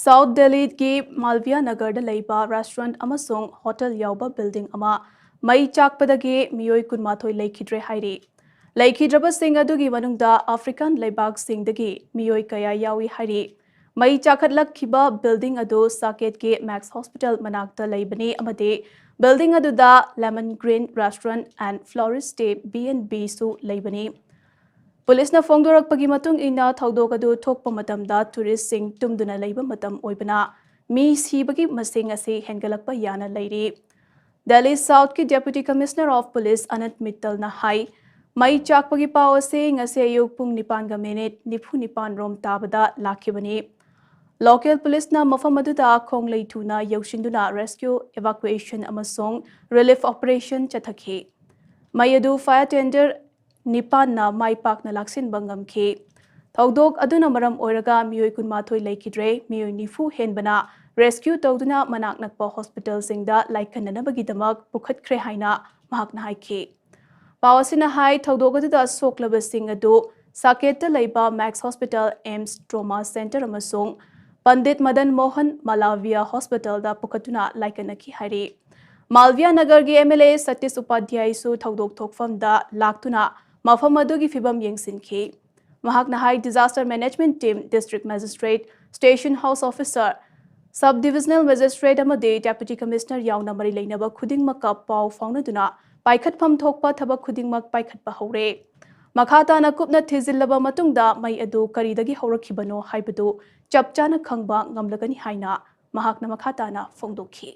South Delhi की मालविया नगर लैबा restaurant अमसों hotel यावबा building अमा मई चाकपदगी मियोय कुनमाथोय लेखिद्रे हाइरी लेखिद्रबसिंग अदुगी मनुंगदा African लेबाक सिंगदगी मियोय कया यावी हाइरी मई चाखतलखिबा बिल्डिंग अदु साकेत के मैक्स हॉस्पिटल मनाक्ता लेबनी अमदे बिल्डिंग अदुदा lemon green restaurant and florist stay B&B सु लेबनी पुलिस फोंदोरकपगी मतुंग इना थौदोक अदु थोकप मतमदा टूरिस्ट सिंग तुमदुना लेबा मतम ओइबना मी सिबगी मसिंग असे हेंगलकपा याना लेरी दिल्ली साउथ की डेप्यूटी कमिश्नर ऑफ पुलिस अनंत मित्तल ना हाई मई चाकपगी पाव असे ngase ayuk pung 9:49 रोम ताबदा लाखिबनी लोकल पुलिस ना मफम अदुदा खोंग लेथुना यौशिंदुना रेस्क्यू एवाक्युएशन अमसोंग रिलीफ ऑपरेशन चथखि मई अदु फायर टेंडर निपाना माई पाकना लाक्सिन बंगम के थौदोक अदुना मरम ओइरगा मियोय कुनमाथोय लेखिद्रे मियोय निफु हेनबना रेस्क्यू तौदुना मनाक नकपा हॉस्पिटल सिंगदा लाइकननबगी दमक पुखतख्रे हाइना महाकना हाइखे पावसिना हाई थौदोक अदुदा सोकलब सिंग अदु साकेत लेबा Max hospital AIIMS trauma centre अमसोंग पंडित मदन मोहन मालविया हॉस्पिटल दा पुखतुना लाइकनकी हाइरे मालविया नगर की MLA सतीश उपाध्याय सु थौदोक थोकफमदा लाक्तुना मफम अदुगी फिबम येंगसिनखि महाकना high disaster management team district magistrate station house officer sub divisional magistrate अमदे डेप्यूटी कमिश्नर यावना मरी लेनबा खुदिंगमका पाव फाउनदुना पाइखतफम थोकपा थबक खुदिंगमक पाइखतपा हौरे मखाताना कुपना थिजिल्लबा मतुंगदा मई अदु करीदगी हौरखिबनो हाइबदु चपचाना खंगबा ngamlagani हाइना महाकना मखाताना फोंदोखि।